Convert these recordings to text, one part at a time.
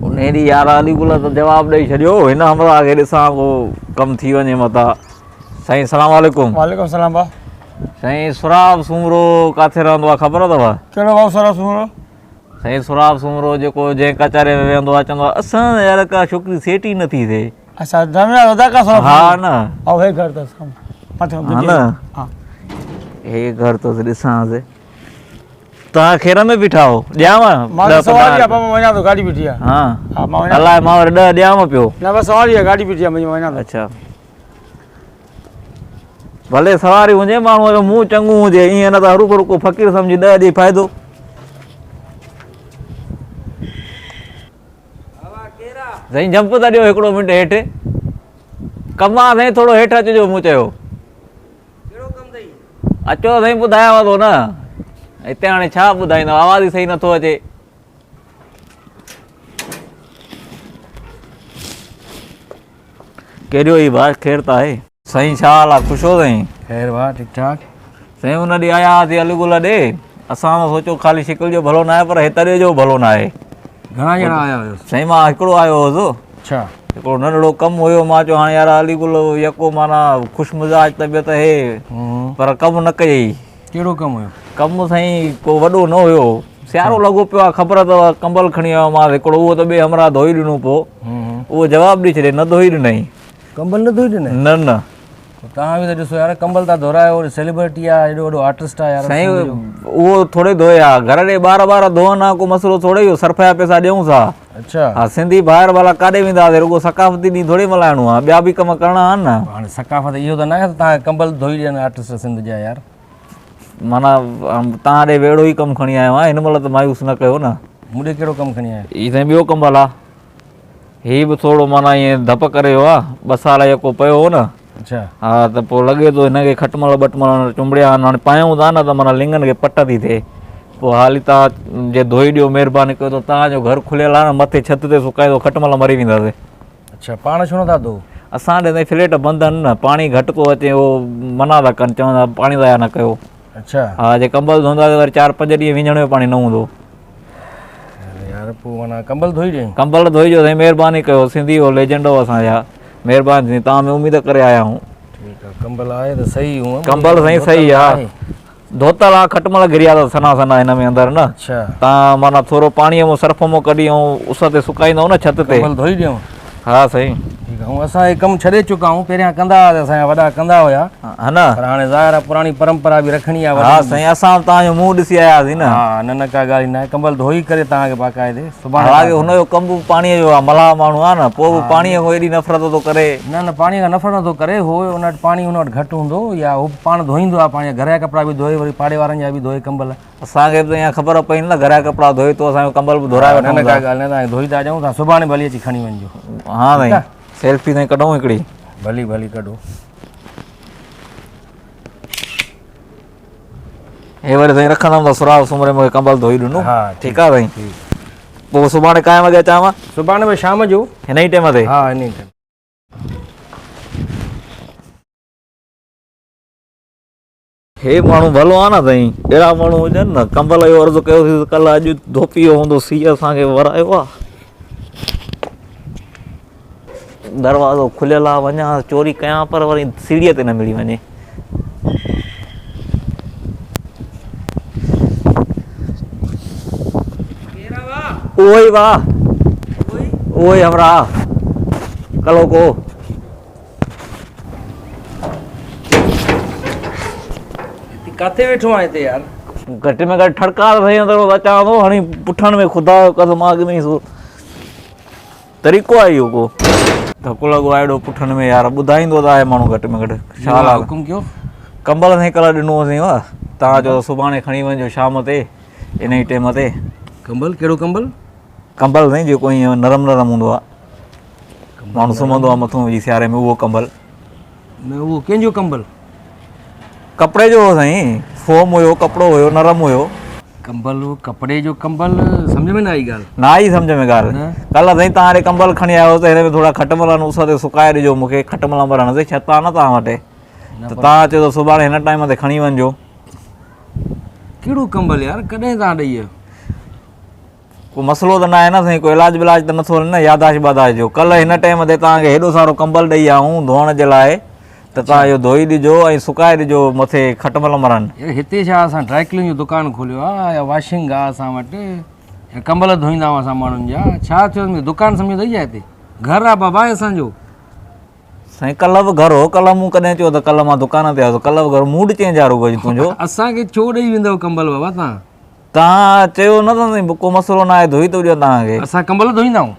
उन यार अलीगुल तो जवाब ॾेई छॾियो हिन हमरा खे ॾिसां को कमु थी वञे मथां। साईं सलाम वालेकुम। वालेकुम सलाम भाउ। साईं सुराब सूमरो किथे रहंदो आहे ख़बर अथव? कहिड़ो भाउ सुराब सूमरो? साईं सुराब सूमरो जेको जंहिं कचारे में वेहंदो आहे चवंदो आहे असां यार का छोकिरी सेट ई नथी थिए। अच्छा जमिया वधा का सुराब? हा न आओ हे घर अथसि मथे हा न हा हे घर अथसि ॾिसांसि। तव्हां खेर में बीठा हो ॾियांव? मां सवारी आहे पापा वञा थो गाॾी बीठी आहे। हा हा मां वञा अलाए मां वटि 10 ॾियांव पियो। न बसि सवारी आहे गाॾी बीठी आहे मुंहिंजी वञा थो। अच्छा भले सवारी हुजे माण्हूअ जो मुंहुं चङो हुजे ईअं न त हरूको रुको फ़क़ीर सम्झी 10 ॾेई फ़ाइदो। साईं जंप था ॾियो हिकिड़ो मिंट हेठि। कमु आहे साईं थोरो हेठि अचिजो मूं चयो। अचो साईं ॿुधायांव थो न हिते हाणे छा ॿुधाईंदव आवाज़ ई सही नथो अचे। कहिड़ो ई भाउ ख़ैर त आहे? साईं छा हाल आहे ख़ुशि हो साईं? ख़ैर भाउ ठीकु ठाक। साईं हुन ॾींहुं आया हुआसीं अलीगुल ॾे असां सोचो ख़ाली शिकिल जो भलो न आहे पर हिते जो भलो न आहे। घणा ॼणा आया हुयो? साईं मां हिकिड़ो आयो हुउसि। अच्छा हिकिड़ो नंढड़ो कमु हुयो मां चयो हाणे यार अलीगुल यको माना ख़ुशि मिज़ाज तबियत हे पर कमु न कयई। कहिड़ो कमु हुयो? कमु साईं को वॾो न हुयो सियारो लॻो पियो आहे ख़बर अथव कंबल खणी आयो मां हिकिड़ो उहो त ॿिए हमरा धोई ॾिनो पोइ उहो जवाबु ॾेई छॾे न धोई ॾिनई। कंबल न धोई ॾिनई? न न तव्हां बि त ॾिसो यार कंबल था धोरायो सेलिब्रिटी आहे एॾो वॾो आर्टिस्ट आहे यार। साईं उहो थोरे धोए हा घर ॾे ॿार धोअनि हा को मसइलो थोरे इहो सर्फ जा पैसा ॾियूं था। अच्छा हा सिंधी ॿाहिरि वारा काॾे वेंदा हुआसीं रुगो सकाफ़ती ॾींहुं थोरी मल्हाइणो आहे ॿिया बि कम करणा आहिनि न। हाणे सकाफ़त इहो त न आहे त तव्हां कंबल धोई ॾियनि आर्टिस्ट सिंध जा यार। माना तव्हां ॾे वेड़ो ई कमु खणी आयो आहियां हिन महिल त मायूस न कयो न। मूं ॾे कहिड़ो कमु खणी आयो? हीउ साईं ॿियो कंबल आहे हीउ बि थोरो माना ईअं धप करे वियो आहे 2 साल जेको पियो हो न। अच्छा हा त पोइ लॻे थो हिनखे खटमल ॿटमल चुंबड़िया हाणे पायूं था न त माना लिंगनि खे पट थी थिए। पोइ हाली तव्हां जे धोई ॾियो महिरबानी कयो त तव्हांजो घर खुलियल आहे न मथे छित ते सुकाए थो खटमल मरी वेंदासीं। अच्छा पाण छो नथा धो? असां ॾे त फ्लैट बंदि आहिनि न पाणी घटि थो अचे उहो मना था कनि चवंदा पाणी दया न कयो। अच्छा हा जे कंबल धोईंदासीं वरी 4-5 ॾींहं विञण जो पाणी न हूंदो। यार पोइ माना कंबल धोई ॾियईं? कंबल धोइजो साईं महिरबानी कयो सिंधी हो लेजेंड हो असांजा महिरबानी थी तव्हां में उमेदु करे आया आहियूं। ठीकु आहे कंबल आहे त सही हूअं कंबल साईं सही आहे धोतल आहे खटमल घिरिया अथव सना सना हिन में अंदरि न। अच्छा तव्हां माना थोरो पाणीअ में सर्फ मां कढी ऐं उस ते सुकाईंदव न छित ते। कंबल धोई ॾियूं? हा साईं ठीकु आहे ऐं असां हे कमु छॾे चुका आहियूं पहिरियां कंदा हुआसीं असांजा वॾा कंदा हुया हा न पर हाणे ज़ाहिर आहे पुराणी परंपरा बि रखणी आहे। हा साईं असां तव्हांजो मुंहुं ॾिसी आयासीं न। हा न का ॻाल्हि न आहे कंबल धोई करे तव्हांखे बाक़ाइदे सुभाणे हालांकि हुनजो कमु पाणीअ जो आहे मलाह माण्हू आहे न पोइ बि पाणीअ खां एॾी नफ़रत थो करे। न पाणीअ खां नफ़रत नथो करे हो हुन वटि पाणी हुन वटि घटि हूंदो या हू पाण धोईंदो आहे पंहिंजा घर जा कपिड़ा बि धोए वरी पाड़े वारनि जा बि धोए कंबल। असांखे बि त ईअं ख़बर पई न घर जा कपिड़ा धोए थो असांजो कंबल बि धोराए न का ॻाल्हि न तव्हांखे धोई था ॾियूं तव्हां सुभाणे भली अची खणी वञिजो। हा साईं सेल्फी साईं कढूं हिकिड़ी? भली भली कढो। हे वरी साईं रखंदुमि त सुराब सूमरे मूंखे कंबल धोई ॾिनो। हा ठीकु आहे साईं पोइ सुभाणे काएं वॻे अचांव? सुभाणे भई शाम जो हिन ई टाइम ते? हा हिन ई टाइम। हे माण्हू भलो आहे न साईं अहिड़ा माण्हू हुजनि न कंबल जो अर्ज़ु कयोसीं त कल्ह अॼु धोपी वियो हूंदो सीउ असांखे वरायो आहे। दरवाज़ो खुलियल आहे वञा चोरी कयां पर वरी सीढ़ीअ ते न मिली वञे। उहो ई वाह उहो ई हमरा कलो को किथे वेठो आहे हिते यार? घटि में घटि ठड़का साईं अंदरि अचां थो हाणे पुठनि में ख़ुदा जो कसम अॻ में ई तरीक़ो आहे इहो को धकु लॻो आहे एॾो पुठनि में यार ॿुधाईंदो त आहे माण्हू घटि में घटि छा हाल हुकुम कयो? कंबल साईं कल्ह ॾिनो हुओसीं तव्हां चयो सुभाणे खणी वञिजो शाम ते इन ई टाइम ते। कंबल कहिड़ो कंबल? कंबल साईं जेको ईअं नरम नरम हूंदो आहे माण्हू सुम्हंदो आहे मथां विझी सियारे में उहो कंबल। न उहो कंहिंजो कंबल? कपिड़े जो हो साईं फोम हुयो कपिड़ो हुयो नरम हुयो। कंबल कपिड़े जो कंबल सम्झ में न आई ॻाल्हि? न आई सम्झ में ॻाल्हि कल्ह साईं तव्हां हाणे कंबल खणी आयो त हिन में थोरा खटमल उस ते सुकाए ॾिजो मूंखे खटमल भरण ते छित आहे न तव्हां वटि त तव्हां चयो त सुभाणे हिन टाइम ते खणी वञिजो। कहिड़ो कंबल यार कॾहिं तव्हां ॾेई को मसलो त न आहे न साईं, कोई इलाज विलाज त नथो हले न यादाश्त बादाश्त जो। कल्ह हिन टाइम ते तव्हांखे हेॾो सारो कंबल ॾेई आऊं धोअण जे लाइ, त तव्हां इहो धोई ॾिजो ऐं सुकाए ॾिजो मथे खटमल मरनि। यार हिते छा असां ड्राई क्लीन जो दुकानु खोलियो आहे या वॉशिंग आहे असां वटि, या कंबल धोईंदा आहियूं असां माण्हुनि जा, छा थियो दुकानु सम्झो अथई हिते घर आहे बाबा असांजो। साईं कल्ह बि घर हो, कल्ह मूं कॾहिं चयो त कल्ह मां दुकान ते आयुसि, कल्ह बि घर मूड चेंज आहे रुगो तुंहिंजो। असांखे छो ॾेई वेंदव कंबल बाबा तव्हां? तव्हां चयो न त साईं को मसलो न आहे धोई थो ॾियो तव्हांखे। असां कंबल धोईंदा आहियूं?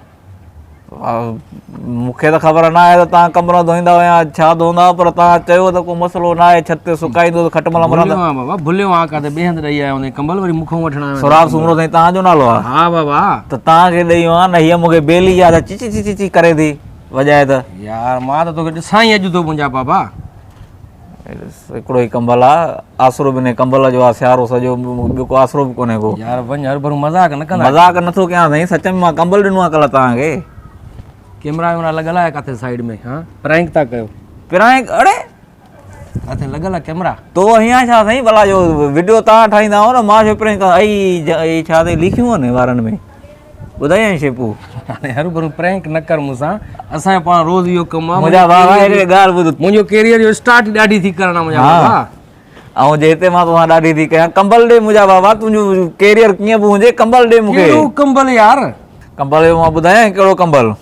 मूंखे त ख़बर न आहे त तव्हां कंबल धोईंदा या छा धोईंदा, पर तव्हां चयो त को मसलो न आहे, छित ते सुकाईंदो त खटमल मरंदा। बाबा भुलियो आहे काथे ॿिए हंधि ॾेई आयो हुन कंबल, वरी मूंखां वठणा। सुराब सुमरो साईं तव्हांजो नालो आहे? हा बाबा। त तव्हांखे ॾेई आहे न, हीअ मूंखे बेली आहे त चिची चिची चिची करे थी वॼाए त। यार मां त तोखे ॾिसां ई अॼु थो मुंहिंजा बाबा। हिकिड़ो ई कंबल आहे, आसरो बि न कंबल जो आहे, सियारो सॼो, ॿियो को आसरो बि कोन्हे को। यार वञ हर भरू मज़ाक न कंदा। मज़ाक नथो कयां साईं, सच में मां कंबल ॾिनो आहे कल्ह तव्हांखे। कैमरा वैमरा लॻल आहे किथे साइड में? हा प्रैंक था कयो? प्रैंक? अड़े किथे लॻल आहे कैमरा? तो हीअं छा साईं, भला जो वीडियो तव्हां ठाहींदा आहियो न, मां छो प्रैंक आई छा अथई लिखियूं आहिनि वारनि में, ॿुधाई शेपू। हाणे हर भरू प्रैंक न कर मूंसां, असांजो पाण रोज़ इहो कमु आहे। मुंहिंजा बाबा हिकिड़ी ॻाल्हि ॿुध, मुंहिंजो कैरियर जो स्टार्ट ई ॾाढी थी करणु मुंहिंजा बाबा। ऐं जे हिते मां तोखां ॾाढी थी कयां, कंबल ॾे मुंहिंजा बाबा, तुंहिंजो कैरियर कीअं बि हुजे, कंबल ॾे मूंखे। कहिड़ो कंबल यार? कंबल जो मां ॿुधायां कहिड़ो कंबल,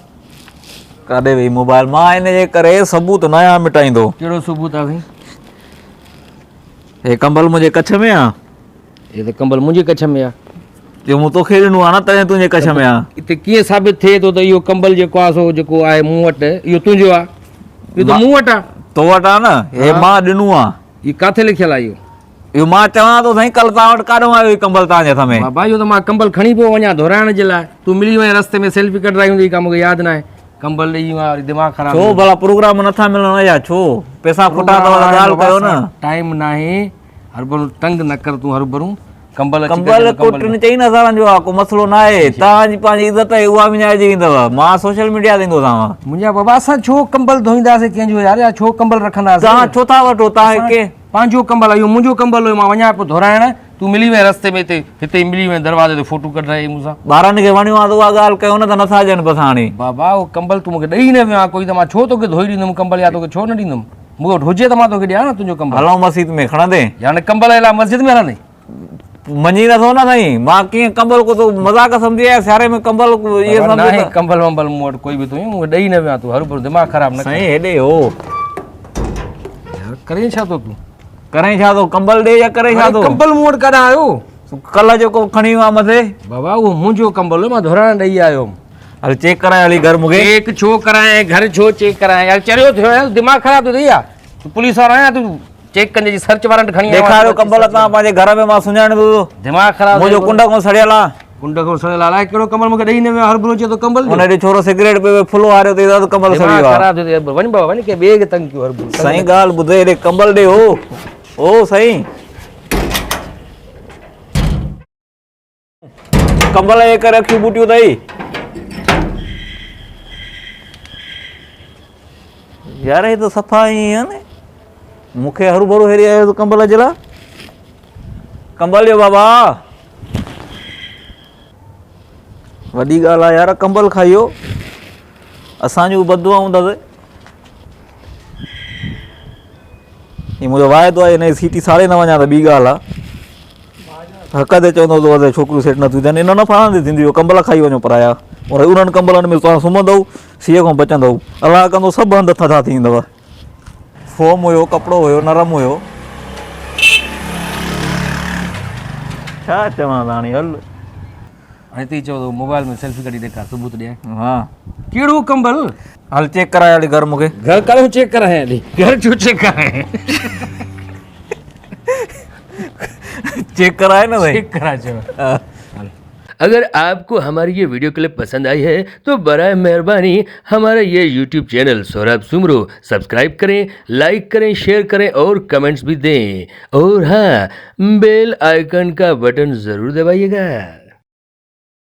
काॾे वई मोबाइल, मां इन जे करे सबूत नया मिटाईंदो। कहिड़ो सबूत आहे? हे कंबल मुंहिंजे कच्छ में आहे। हे त कंबल मुंहिंजे कच्छ में आहे। जो मूं तोखे ॾिनो आहे न, तॾहिं तुंहिंजे कच्छ में आहे। हिते कीअं साबित थिए थो त इहो कंबल जेको आहे सो जेको आहे मूं वटि इहो तुंहिंजो आहे? इहो त मूं वटि आहे। तो वटि आहे न, हे मां ॾिनो आहे। इहो किथे लिखियलु आहे? इहो मां चवां थो साईं, कल्ह तव्हां वटि काॾो आयो इहो कंबल तव्हांजे हथ में? बाबा इहो त मां कंबल खणी पियो वञा धोराइण जे लाइ, तूं मिली वञे रस्ते में सेल्फी कढाई हूंदी का मूंखे यादि न आहे। कंबल ॾेई वरी दिमाग़ ख़राबु। छो भला प्रोग्राम नथा मिलनि या छो? पैसा खुटा अथव त ॻाल्हि कयो न। टाइम न आहे, हर भरू तंग न कर तूं। हर भरू कंबल को टिनि चई न सालनि जो आहे, को मसलो न आहे। तव्हांजी पंहिंजी इज़त आहे उहा विञाइजी वेंदव, मां सोशल मीडिया ॾींदोसांव। मुंहिंजा बाबा असां छो कंबल धोईंदासीं कंहिंजो यार, या छो कंबल रखंदासीं? तव्हां छो था वठो? तव्हांखे पंहिंजो कंबल आहे, इहो मुंहिंजो कंबल हुयो, मां वञा पियो धोराइण, तूं मिली वञे रस्ते में हिते मिली वञे दरवाज़े ते फोटो कढाई मूंसां। ॿारनि खे वणियो आहे त उहा ॻाल्हि कयो न, त नथा ॾियनि बसि हाणे। बाबा उहो कंबल तूं मूंखे ॾेई न वियो आहे कोई, त मां छो तोखे धोई ॾींदुमि कंबल, या तोखे छो न ॾींदुमि? मूंखे वटि हुजे त मां तोखे ॾियां न तुंहिंजो कंबल। हलो मस्जिद में खणंदे? यानी कंबल जे लाइ मस्जिद में हलंदे? मञी नथो न साईं, मां कीअं कंबल को तो मज़ाक सम्झी आया, सियारे में कंबल इहे सम्झ कंबल वंबल मूं वटि कोई बि तूं मूंखे ॾेई न वियो तूं। हर भरू दिमाग़ ख़राबु न साईं, हेॾे हो करे छा थो तूं? करें छा थो? कंबल ॾे या करे छा थो? कंबल मूं वटि कॾहिं आयो? कल्ह जेको खणी वियो आहे मथे बाबा उहो मुंहिंजो कंबल हुयो, मां धोराइण ॾेई आयो हुउमि। हल चेक कराए हली घर मूंखे। चेक छो कराए? घर छो चेक कराए यार? चरियो थियो यार, दिमाग़ ख़राबु थो थिए यार। तूं पुलिस वारो आहियां, तूं चेक कंदे जी सर्च वारंट खणी ॾेखारियो कंबल तव्हां पंहिंजे घर में, मां सुञाणींदो। दिमाग़ ख़राबु, मुंहिंजो कुंड खां सड़ियल आहे। कुंड खां सड़ियल आहे? कहिड़ो कंबल मूंखे ॾेई न वियो? हर भरू चए थो कंबल। हुन ॾे छोरो सिगरेट पियो फुलो हारियो अथई त कंबल सड़ी वियो आहे। ख़राबु थियो थिए। वञ बाबा वञ, के ॿिए खे तंग कयो हर भरू। साईं ॻाल्हि ॿुधे, हेॾे कंबल ॾे। हो ओ साईं, कंबल जे करे अखियूं बूटियूं अथई यार। हे त सफ़ा ई आहे न, मूंखे हरू भरू हेरी आयो त कंबल जे लाइ। कंबल ॾियो बाबा, वॾी ॻाल्हि आहे यार। कंबल खाइयो, असांजूं बदुआ हूंदसि। हीअ मुंहिंजो वाइदो आहे, हिन जी सीटी साड़े न वञा त ॿी ॻाल्हि आहे। हक़ ते चवंदो त वधे छोकिरियूं सेट नथियूं थियनि, इन न फणंदी थींदी। कंबल खाई वञो पराया, और उन्हनि कंबलनि में तव्हां सुम्हंदव, सीअ खां बचंदव। अलाह कंदो सभु हंधि थधा थींदव। फोम हुयो, कपिड़ो हुयो, नरम हुयो। छा चवां हाणे? हल हाणे तई चओ मोबाइल में सेल्फी कढी ॾेखार, सबूत ॾियां। हा कहिड़ो कंबल? हल चेक कराए हली घर मूंखे। घर करो चेक कराए हली, घर छो चेक कराए? चेक कराए ना भाई, चेक करा चलो। अगर आपको हमारी ये वीडियो क्लिप पसंद आई है तो बराए मेहरबानी हमारा ये YouTube channel Saurabh Soomro subscribe करें, लाइक करें, शेयर करें और कमेंट्स भी दें। और हाँ, बेल आइकन का बटन ज़रूर दबाइएगा।